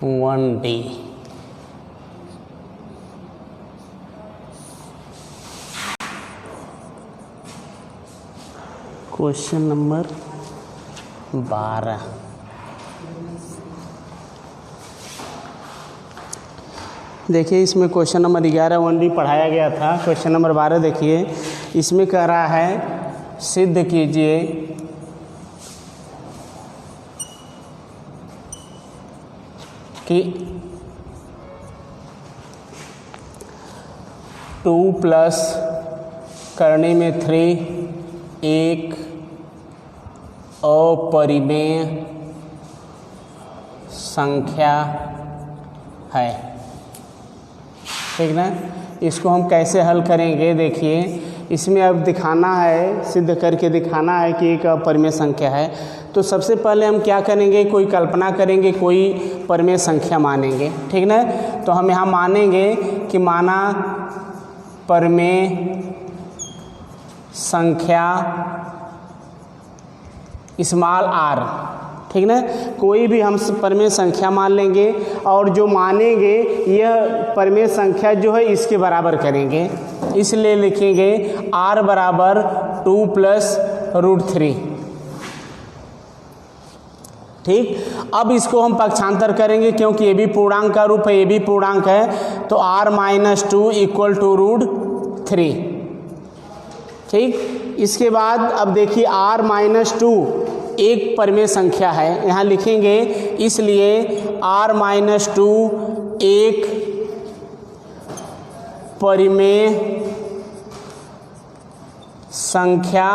1D। Question number 12। देखिए इसमें question number 11 1D पढ़ाया गया था। क्वेश्चन नंबर 12 देखिए, इसमें कह रहा है सिद्ध कीजिए कि 2 प्लस करने में 3 एक अपरिमेय संख्या है। ठीक ना, इसको हम कैसे हल करेंगे? देखिए इसमें अब दिखाना है, सिद्ध करके दिखाना है कि एक अपरिमेय संख्या है। तो सबसे पहले हम क्या करेंगे, कोई कल्पना करेंगे, कोई परिमेय संख्या मानेंगे। ठीक ना, तो हम यहाँ मानेंगे कि माना परिमेय संख्या स्मॉल r। ठीक ना, कोई भी हम परिमेय संख्या मान लेंगे और जो मानेंगे यह परिमेय संख्या जो है इसके बराबर करेंगे। इसलिए लिखेंगे r बराबर 2 प्लस √3। ठीक, अब इसको हम पक्षांतर करेंगे क्योंकि ये भी पूर्णांक का रूप है, ये भी पूर्णांक है, तो r-2 इक्वल टू √3। ठीक, इसके बाद अब देखिए r-2 एक परिमेय संख्या है, यहाँ लिखेंगे, इसलिए r-2 एक परिमेय संख्या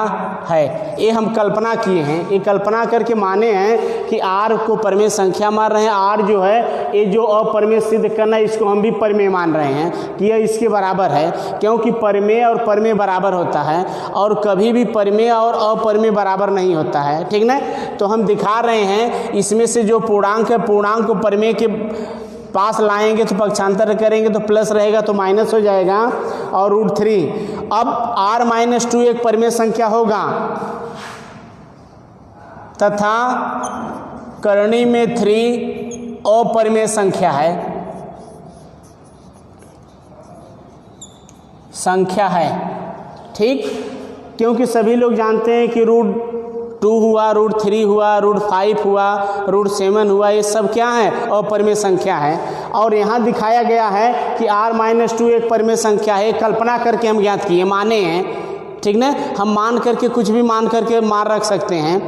है। ये हम कल्पना किए हैं, ये कल्पना करके माने हैं कि r को परिमेय संख्या मान रहे हैं। r जो है ये जो अपरिमेय सिद्ध करना है इसको हम भी परिमेय मान रहे हैं कि यह इसके बराबर है, क्योंकि परिमेय और परिमेय बराबर होता है और कभी भी परिमेय और अपरिमेय बराबर नहीं होता है। ठीक ना, तो हम दिखा रहे हैं इसमें से जो पूर्णांक है, पूर्णांक को परिमेय के पास लाएंगे तो पक्षांतर करेंगे तो प्लस रहेगा तो माइनस हो जाएगा और √3। अब r-2 एक परिमेय संख्या होगा तथा करणी में 3 अपरिमेय संख्या है। ठीक, क्योंकि सभी लोग जानते हैं कि √2 हुआ, √3 हुआ, √5 हुआ, √7 हुआ, ये सब क्या है? अपरिमेय संख्या है। और यहाँ दिखाया गया है कि r-2 एक परिमेय संख्या है, कल्पना करके हम ज्ञात किए, माने हैं। ठीक ना, हम मान करके कुछ भी मान करके मान रख सकते हैं,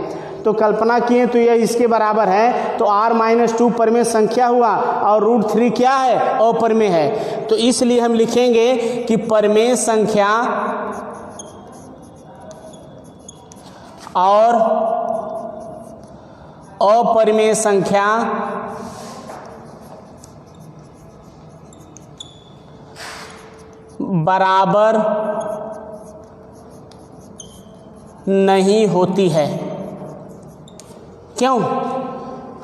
तो कल्पना किए तो यह इसके बराबर है, तो r-2 परिमेय संख्या हुआ और √3 क्या है? अपरिमेय है। तो इसलिए हम लिखेंगे कि परिमेय संख्या और अपरिमेय संख्या बराबर नहीं होती है। क्यों?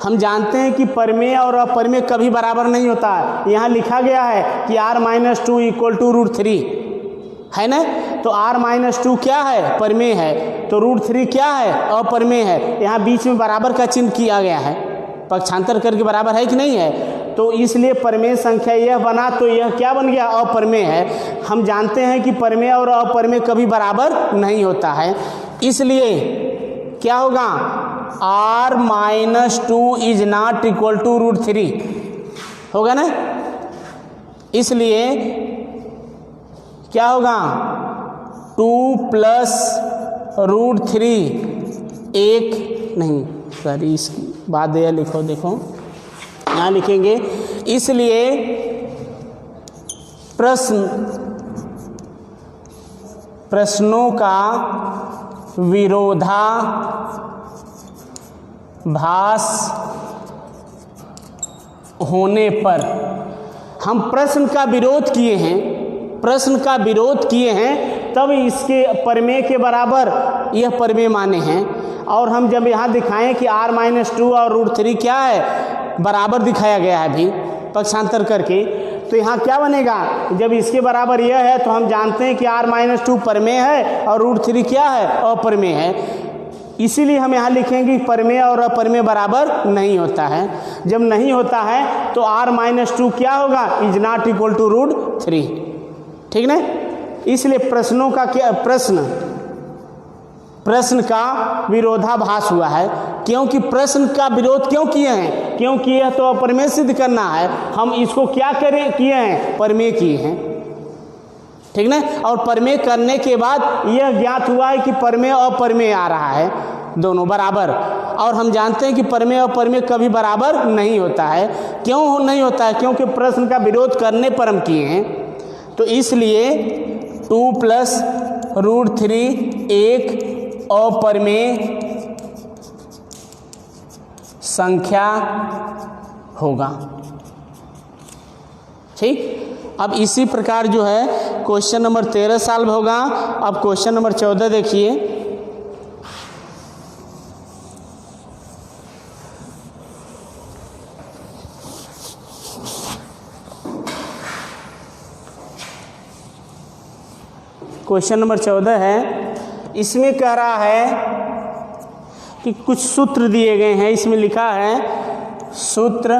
हम जानते हैं कि परिमेय और अपरिमेय कभी बराबर नहीं होता है। यहाँ लिखा गया है कि r-2 इक्वल टू √3 है ना, तो r-2 क्या है? परिमेय है, तो √3 क्या है? अपरिमेय है। यहाँ बीच में बराबर का चिन्ह किया गया है, पक्षांतर करके बराबर है कि नहीं है, तो इसलिए परिमेय संख्या यह बना, तो यह क्या बन गया? अपरिमेय है। हम जानते हैं कि परिमेय और अपरिमेय कभी बराबर नहीं होता है, इसलिए क्या होगा? r-2 is not equal to √3 होगा ना, इसलिए क्या होगा? 2 प्लस √3 एक नहीं, सॉरी इसकी बात यह लिखो, देखो यहाँ लिखेंगे, इसलिए प्रश्नों का विरोधाभास होने पर हम प्रश्न का विरोध किए हैं, तब इसके परिमेय के बराबर यह परिमेय माने हैं। और हम जब यहाँ दिखाएं कि r-2 और √3 क्या है? बराबर दिखाया गया है अभी पक्षांतर करके, तो यहाँ क्या बनेगा? जब इसके बराबर यह है तो हम जानते हैं कि r-2 परिमेय है और √3 क्या है? अपरिमेय है। इसीलिए हम यहाँ लिखेंगे परिमेय और अपरिमेय बराबर नहीं होता है। जब नहीं होता है तो r-2 क्या होगा, इज नॉट इक्वल टू √3, ठीक ना। इसलिए प्रश्नों का क्या, प्रश्न का विरोधाभास हुआ है, क्योंकि प्रश्न का विरोध क्यों किए हैं, क्योंकि यह तो अपरिमेय सिद्ध करना है, हम इसको क्या करें किए हैं, परिमेय किए हैं, ठीक ना। और परिमेय करने के बाद यह ज्ञात हुआ है कि परिमेय और अपरिमेय आ रहा है दोनों बराबर, और हम जानते हैं कि परिमेय और अपरिमेय कभी बराबर नहीं होता है। क्यों नहीं होता है, क्योंकि प्रश्न का विरोध करने पर हम किए हैं। तो इसलिए 2 + √3 एक अपरिमेय संख्या होगा, ठीक। अब इसी प्रकार जो है क्वेश्चन नंबर 13 सॉल्व होगा। अब क्वेश्चन नंबर 14 देखिए। क्वेश्चन नंबर 14 है, इसमें कह रहा है कि कुछ सूत्र दिए गए हैं। इसमें लिखा है सूत्र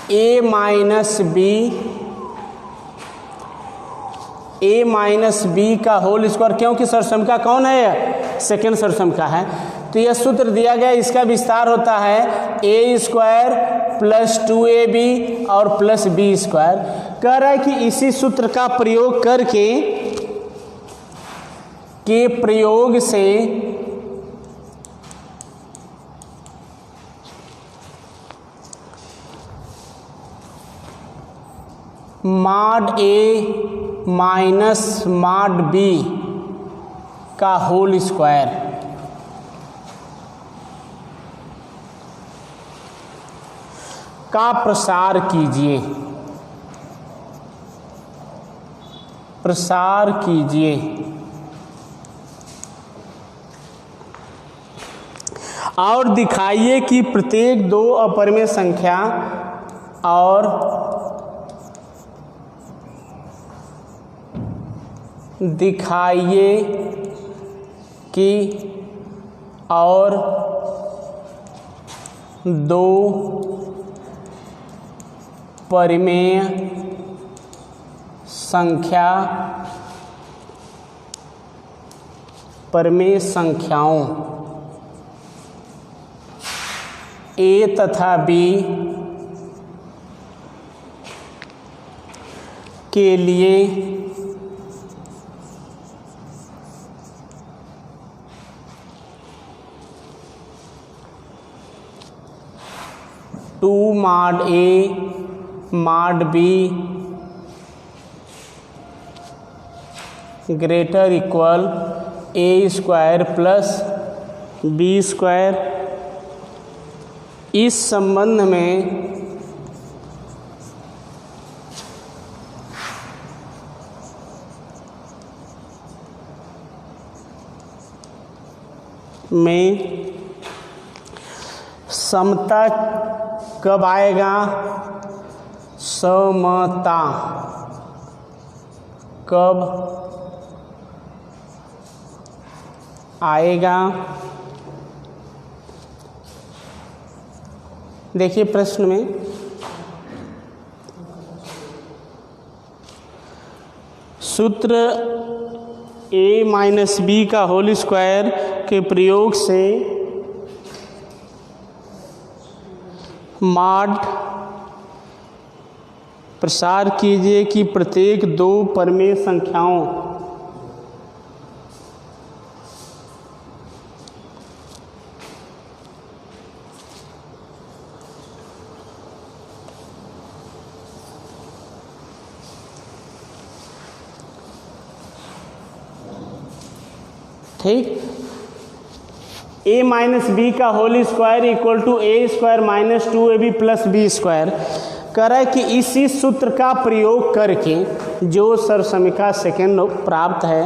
a माइनस बी का होल स्क्वायर, क्योंकि सरसमका कौन है, सेकेंड सरसमका है। तो यह सूत्र दिया गया, इसका विस्तार होता है a² + 2ab और +b²। कह रहा है कि इसी सूत्र का प्रयोग करके प्रयोग से mod a minus mod b का होल स्क्वायर का प्रसार कीजिए, और दिखाइए कि प्रत्येक दो अपरिमेय संख्या और दो परिमेय संख्याओं a तथा b के लिए two mod a mod b greater equal a² + b²। इस संबंध में समता कब आएगा, समता कब आएगा। देखिए प्रश्न में सूत्र a - b का होल स्क्वायर के प्रयोग से mod प्रसार कीजिए कि प्रत्येक दो परिमेय संख्याओं ठीक a - b का whole square equal to a² - 2ab + b²। कह रहा है कि इसी सूत्र का प्रयोग करके जो सरसमिका सेकंड प्राप्त है,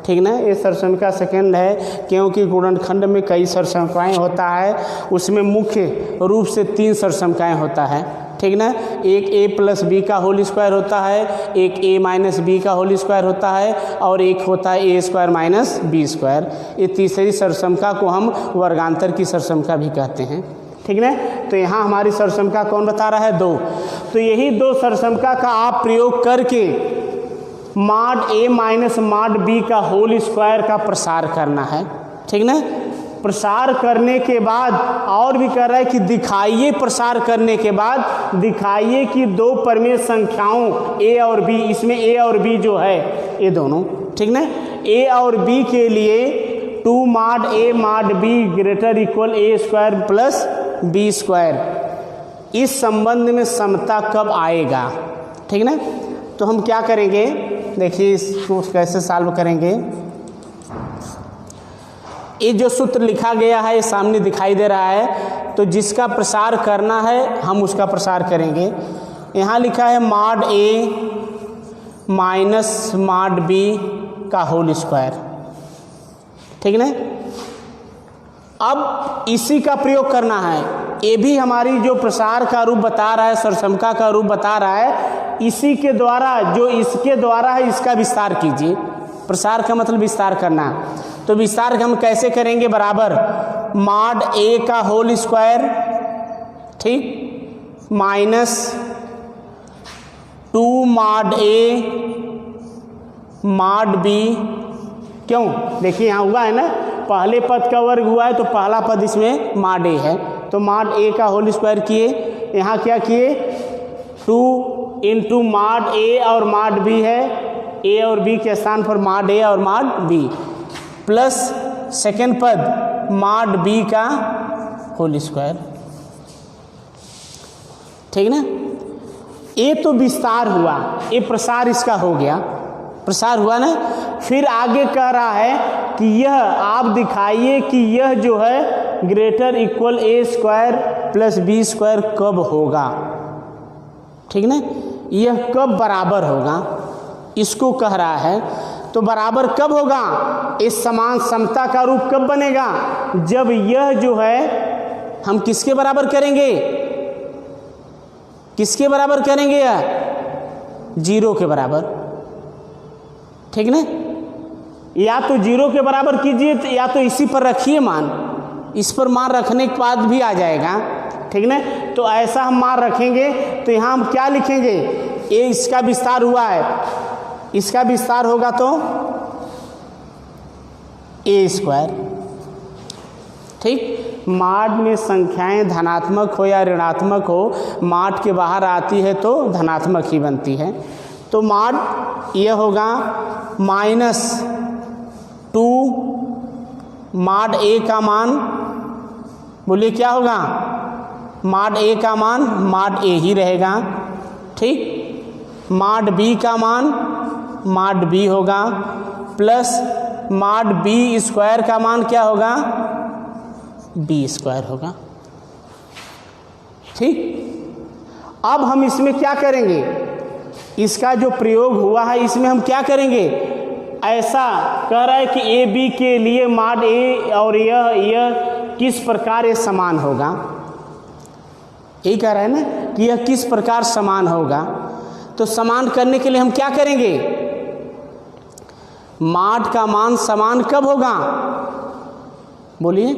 ठीक ना। ये सरसमिका सेकंड है क्योंकि गुणनखंड में कई सरसमिकाएँ होता है, उसमें मुख्य रूप से 3 सरसमिकाएँ होता है, ठीक ना। एक a प्लस बी का होल स्क्वायर होता है, एक a माइनस बी का होल स्क्वायर होता है, और एक होता है a square minus B square. ये तीसरी सरसमका को हम वर्गांतर की सरसमका भी कहते हैं, ठीक ना। तो यहाँ हमारी सरसमका कौन बता रहा है? 2। तो यही 2 सरसमका का आप प्रयोग करके mod a minus mod b का होल स्क्वायर का प्रसार करना है, ठीक ना। प्रसार करने के बाद और भी कर रहा है कि दिखाइए, प्रसार करने के बाद दिखाइए कि 2 परिमेय संख्याओं a और b, इसमें a और b जो है ये दोनों, ठीक ना, a और b के लिए 2 mod a mod b greater equal a square plus b square, इस संबंध में समता कब आएगा, ठीक ना। तो हम क्या करेंगे, देखिए इसको कैसे सॉल्व करेंगे। ये जो सूत्र लिखा गया है ये सामने दिखाई दे रहा है, तो जिसका प्रसार करना है हम उसका प्रसार करेंगे। यहाँ लिखा है mod a minus mod b का होल स्क्वायर, ठीक ना। अब इसी का प्रयोग करना है, ये भी हमारी जो प्रसार का रूप बता रहा है, सरसमका का रूप बता रहा है, इसी के द्वारा, जो इसके द्वारा है इसका विस्तार कीजिए। प्रसार का मतलब विस्तार करना, तो विस्तार हम कैसे करेंगे? बराबर मॉड a का होल स्क्वायर, ठीक, minus 2 mod a mod b। क्यों? देखिए यहाँ हुआ है ना, पहले पद का वर्ग हुआ है तो पहला पद इसमें मॉड a है, तो मॉड a का होल स्क्वायर किए। यहाँ क्या किए? 2 इंटू मॉड a और मॉड b है, a और b के स्थान पर मॉड a और मॉड b, प्लस सेकेंड पद मॉड b का होल स्क्वायर, ठीक ना। ये तो विस्तार हुआ, ये प्रसार इसका हो गया, प्रसार हुआ ना। फिर आगे कह रहा है कि यह आप दिखाइए कि यह जो है greater equal a square plus b square कब होगा, ठीक ना। यह कब बराबर होगा इसको कह रहा है। तो बराबर कब होगा? इस समान समता का रूप कब बनेगा? जब यह जो है हम किसके बराबर करेंगे? किसके बराबर करेंगे? यह 0 के बराबर, ठीक ना। या तो 0 के बराबर कीजिए, या तो इसी पर रखिए मान, इस पर मान रखने के बाद भी आ जाएगा, ठीक ना। तो ऐसा हम मान रखेंगे, तो यहाँ हम क्या लिखेंगे? ये इसका विस्तार हुआ है, इसका विस्तार होगा तो a स्क्वायर, ठीक। मॉड में संख्याएं धनात्मक हो या ऋणात्मक हो, मॉड के बाहर आती है तो धनात्मक ही बनती है। तो मॉड यह होगा माइनस 2 मॉड a का मान, बोलिए क्या होगा? मॉड a का मान मॉड a ही रहेगा, ठीक। मॉड b का मान मॉड b होगा, प्लस मॉड b स्क्वायर का मान क्या होगा? b स्क्वायर होगा, ठीक। अब हम इसमें क्या करेंगे? इसका जो प्रयोग हुआ है इसमें हम क्या करेंगे? ऐसा कह रहा है कि ए बी के लिए मॉड a और यह किस प्रकार ये समान होगा, यही कह रहा है ना कि यह किस प्रकार समान होगा। तो समान करने के लिए हम क्या करेंगे? मॉड का मान समान कब होगा? बोलिए।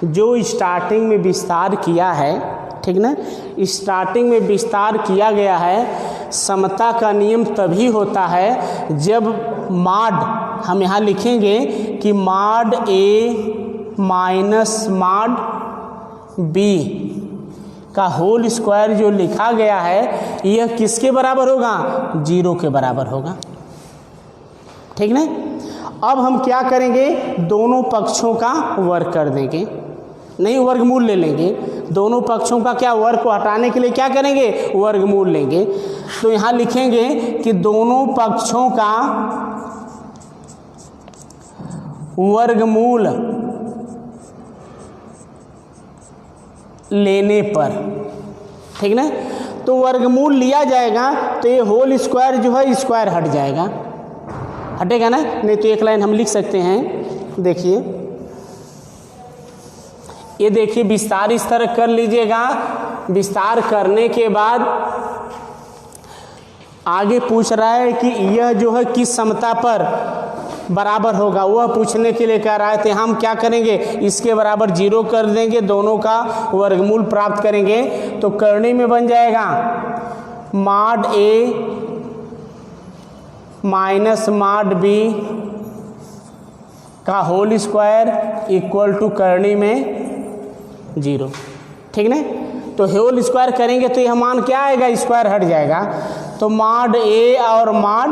जो स्टार्टिंग में विस्तार किया है, ठीक ना, स्टार्टिंग में विस्तार किया गया है। समता का नियम तभी होता है जब मॉड, हम यहाँ लिखेंगे कि mod a minus mod b का होल स्क्वायर जो लिखा गया है यह किसके बराबर होगा? 0 के बराबर होगा, ठीक ना। अब हम क्या करेंगे? दोनों पक्षों का वर्ग कर देंगे, नहीं वर्गमूल ले लेंगे। दोनों पक्षों का क्या, वर्ग को हटाने के लिए क्या करेंगे? वर्गमूल लेंगे। तो यहाँ लिखेंगे कि दोनों पक्षों का वर्गमूल लेने पर, ठीक ना। तो वर्गमूल लिया जाएगा तो ये होल स्क्वायर जो है स्क्वायर हट जाएगा, हटेगा ना। नहीं तो एक लाइन हम लिख सकते हैं, देखिए ये देखिए विस्तार इस तरह कर लीजिएगा। विस्तार करने के बाद आगे पूछ रहा है कि यह जो है किस समता पर बराबर होगा, वह पूछने के लिए कह रहा है। तो हम क्या करेंगे, इसके बराबर 0 कर देंगे, दोनों का वर्गमूल प्राप्त करेंगे। तो करनी में बन जाएगा mod A minus mod B का होल स्क्वायर इक्वल टू करनी में 0। ठीक ना। तो होल स्क्वायर करेंगे तो यह मान क्या आएगा, स्क्वायर हट जाएगा, तो मॉड A और मॉड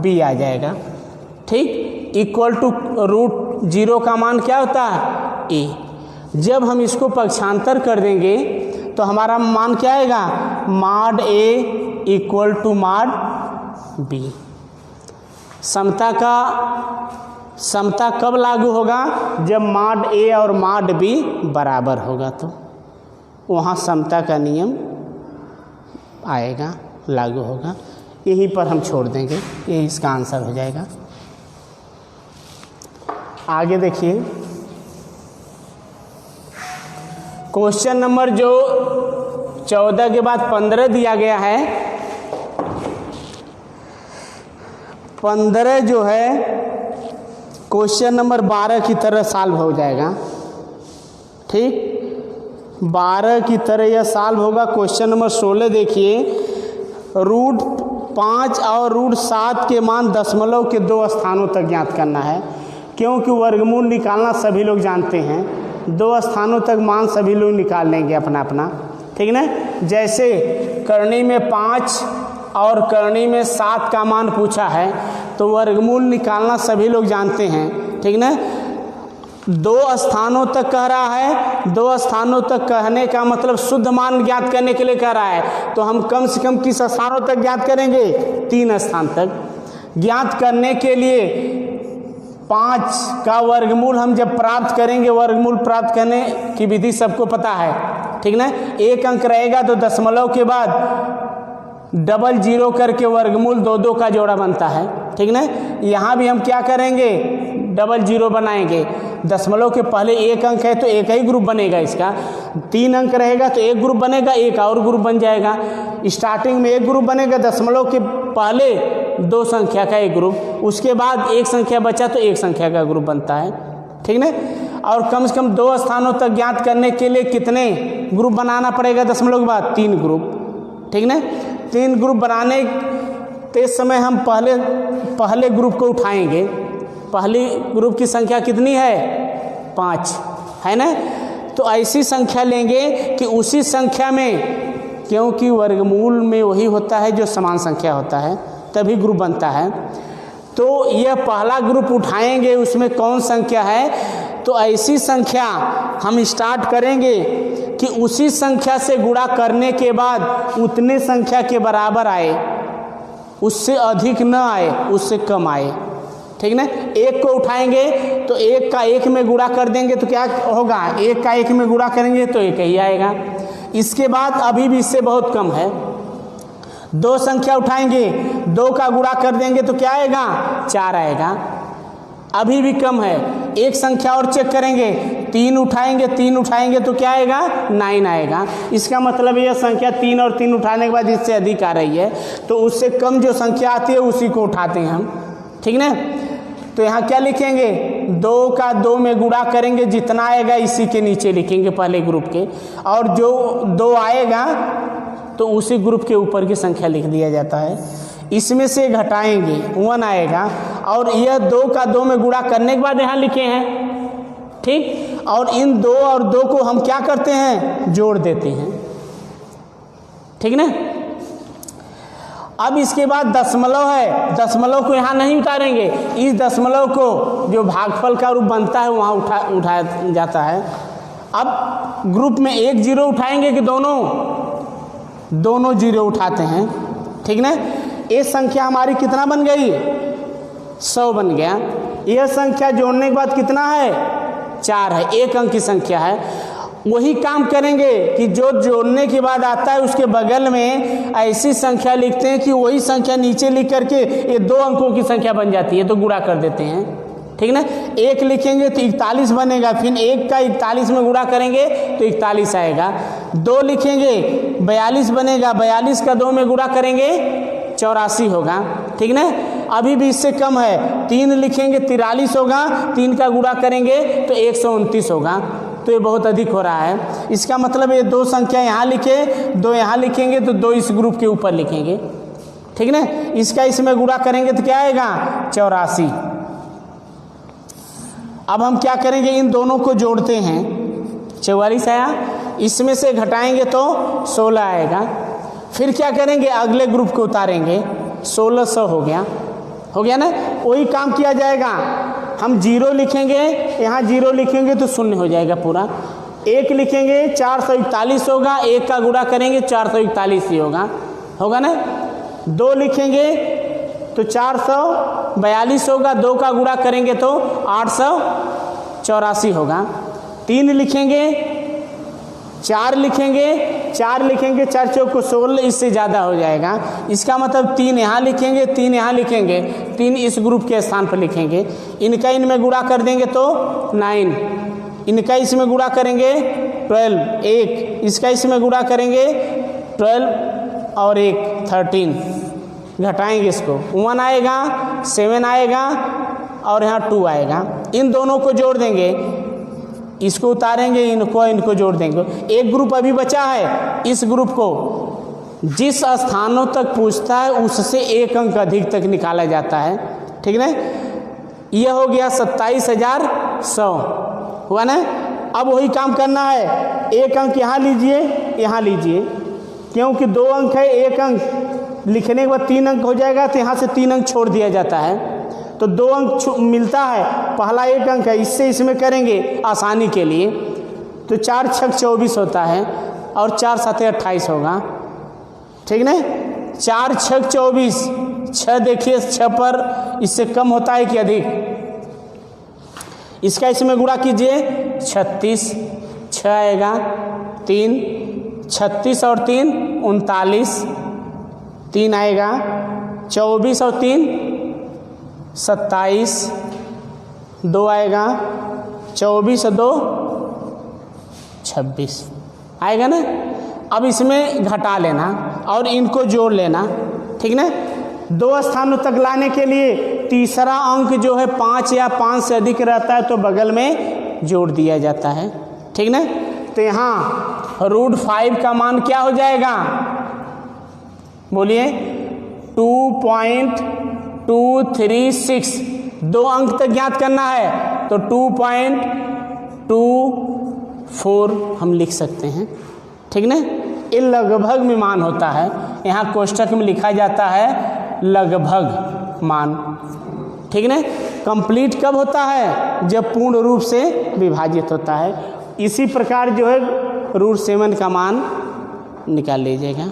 B आ जाएगा। ठीक, इक्वल टू रूट 0 का मान क्या होता है, A। जब हम इसको पक्षांतर कर देंगे तो हमारा मान क्या आएगा, mod A equal to mod B। समता कब लागू होगा, जब मॉड A और मॉड B बराबर होगा, तो वहाँ समता का नियम आएगा, लागू होगा। यहीं पर हम छोड़ देंगे, यही इसका आंसर हो जाएगा। आगे देखिए क्वेश्चन नंबर जो 14 के बाद 15 दिया गया है। 15 जो है क्वेश्चन नंबर 12 की तरह सॉल्व हो जाएगा। ठीक, 12 की तरह यह सॉल्व होगा। क्वेश्चन नंबर 16 देखिए, रूट 5 और रूट 7 के मान दशमलव के 2 स्थानों तक ज्ञात करना है। क्योंकि वर्गमूल निकालना सभी लोग जानते हैं, 2 स्थानों तक मान सभी लोग निकाल लेंगे अपना अपना। ठीक ना। जैसे करनी में 5 और करनी में 7 का मान पूछा है, तो वर्गमूल निकालना सभी लोग जानते हैं। ठीक ना। 2 स्थानों तक कह रहा है, 2 स्थानों तक कहने का मतलब शुद्ध मान ज्ञात करने के लिए कह रहा है। तो हम कम से कम किस स्थानों तक ज्ञात करेंगे, 3 स्थान तक। ज्ञात करने के लिए 5 का वर्गमूल हम जब प्राप्त करेंगे, वर्गमूल प्राप्त करने की विधि सबको पता है। ठीक ना। 1 अंक रहेगा तो दशमलव के बाद डबल 0 करके वर्गमूल 2 का जोड़ा बनता है। ठीक ना। यहाँ भी हम क्या करेंगे, डबल 0 बनाएंगे। दशमलव के पहले 1 अंक है तो एक ही ग्रुप बनेगा इसका। 3 अंक रहेगा तो एक ग्रुप बनेगा, एक और ग्रुप बन जाएगा। स्टार्टिंग में एक ग्रुप बनेगा, दशमलव के पहले 2 संख्या का एक ग्रुप, उसके बाद एक संख्या बचा तो एक संख्या का ग्रुप बनता है। ठीक ना। और कम से कम 2 स्थानों तक ज्ञात करने के लिए कितने ग्रुप बनाना पड़ेगा दशमलव के बाद, 3 ग्रुप। ठीक ना। 3 ग्रुप बनाने के समय हम पहले ग्रुप को उठाएंगे। पहली ग्रुप की संख्या कितनी है, 5 है ना। तो ऐसी संख्या लेंगे कि उसी संख्या में, क्योंकि वर्गमूल में वही होता है जो समान संख्या होता है, तभी ग्रुप बनता है। तो यह पहला ग्रुप उठाएंगे, उसमें कौन संख्या है, तो ऐसी संख्या हम स्टार्ट करेंगे कि उसी संख्या से गुणा करने के बाद उतने संख्या के बराबर आए, उससे अधिक न आए, उससे कम आए। ठीक ना। 1 को उठाएंगे तो 1 का 1 में गुणा कर देंगे तो क्या होगा, 1 का 1 में गुणा करेंगे तो 1 ही आएगा। इसके बाद अभी भी इससे बहुत कम है, 2 संख्या उठाएंगे, 2 का गुणा कर देंगे तो क्या आएगा, 4 आएगा। अभी भी कम है, 1 संख्या और चेक करेंगे, 3 उठाएंगे तो क्या आएगा, 9 आएगा। इसका मतलब यह संख्या 3 और 3 उठाने के बाद इससे अधिक आ रही है, तो उससे कम जो संख्या आती है उसी को उठाते हैं हम। ठीक ना। तो यहाँ क्या लिखेंगे, 2 का 2 में गुणा करेंगे, जितना आएगा इसी के नीचे लिखेंगे पहले ग्रुप के, और जो 2 आएगा तो उसी ग्रुप के ऊपर की संख्या लिख दिया जाता है। इसमें से घटाएंगे, 1 आएगा, और यह 2 का 2 में गुणा करने के बाद यहाँ लिखे हैं। ठीक, और इन 2 और 2 को हम क्या करते हैं, जोड़ देते हैं। ठीक ना। अब इसके बाद दशमलव है, दशमलव को यहाँ नहीं उतारेंगे, इस दशमलव को जो भागफल का रूप बनता है वहाँ उठाया जाता है। अब ग्रुप में 1 0 उठाएंगे कि दोनों 0 उठाते हैं। ठीक ना। ये संख्या हमारी कितना बन गई, 100 बन गया। यह संख्या जोड़ने के बाद कितना है, 4 है, 1 अंक की संख्या है। वही काम करेंगे कि जो जोड़ने के बाद आता है उसके बगल में ऐसी संख्या लिखते हैं कि वही संख्या नीचे लिख करके ये 2 अंकों की संख्या बन जाती है, तो गुणा कर देते हैं। ठीक ना। 1 लिखेंगे तो 41 बनेगा, फिर 1 का 41 में गुणा करेंगे तो 41 आएगा। 2 लिखेंगे 42 बनेगा, 42 का 2 में गुणा करेंगे 84 होगा, ठीक ना। अभी भी इससे कम है, 3 लिखेंगे 43 होगा, 3 का गुणा करेंगे तो 129 होगा, तो ये बहुत अधिक हो रहा है। इसका मतलब ये 2 संख्या यहाँ लिखे, 2 यहाँ लिखेंगे तो 2 इस ग्रुप के ऊपर लिखेंगे, ठीक ना। इसका इसमें गुणा करेंगे तो क्या आएगा 84। अब हम क्या करेंगे, इन दोनों को जोड़ते हैं, 44 आया, इसमें से घटाएंगे तो 16 आएगा। फिर क्या करेंगे, अगले ग्रुप को उतारेंगे, 1600 हो गया ना। वही काम किया जाएगा, हम 0 लिखेंगे, यहाँ 0 लिखेंगे तो 0 हो जाएगा पूरा। 1 लिखेंगे 441 होगा, 1 का गुणा करेंगे 441 ही होगा ना। 2 लिखेंगे तो 442 होगा, 2 का गुणा करेंगे तो 884 होगा। 3 लिखेंगे, 4 लिखेंगे, 4 चौको 16, इससे ज़्यादा हो जाएगा। इसका मतलब 3 यहाँ लिखेंगे, 3 यहाँ लिखेंगे, 3 इस ग्रुप के स्थान पर लिखेंगे। इनका इनमें गुणा कर देंगे तो 9, इनका इसमें गुणा करेंगे 12, 1 इसका इसमें गुणा करेंगे 12 और 1 13, घटाएंगे इसको 1 आएगा, 7 आएगा और यहाँ 2 आएगा। इन दोनों को जोड़ देंगे, इसको उतारेंगे, इनको जोड़ देंगे। एक ग्रुप अभी बचा है, इस ग्रुप को जिस स्थानों तक पूछता है उससे 1 अंक अधिक तक निकाला जाता है, ठीक ना। यह हो गया 27,100 हुआ ना। अब वही काम करना है, 1 अंक यहाँ लीजिए, क्योंकि 2 अंक है, 1 अंक लिखने के बाद 3 अंक हो जाएगा, तो यहाँ से 3 अंक छोड़ दिया जाता है, तो 2 अंक मिलता है, पहला 1 अंक है, इससे इसमें करेंगे आसानी के लिए, तो 4 छक 24 होता है और 4 7 28 होगा, ठीक ना। 4 छक 24, 6 देखिए 6 पर इससे कम होता है कि अधिक, इसका इसमें गुणा कीजिए 36, 6 आएगा, 3 36 और 3 39, 3 आएगा, 24 और 3 27, 2 आएगा, 24 और 2 26 आएगा ना। अब इसमें घटा लेना और इनको जोड़ लेना, ठीक ना। 2 स्थानों तक लाने के लिए तीसरा अंक जो है 5 या 5 से अधिक रहता है तो बगल में जोड़ दिया जाता है, ठीक ना। तो यहाँ √5 का मान क्या हो जाएगा, बोलिए 2.236, 2 अंक तक ज्ञात करना है तो 2.24 हम लिख सकते हैं, ठीक ना। ये लगभग में मान होता है, यहाँ कोष्ठक में लिखा जाता है लगभग मान, ठीक ना। कंप्लीट कब होता है, जब पूर्ण रूप से विभाजित होता है। इसी प्रकार जो है √7 का मान निकाल लीजिएगा।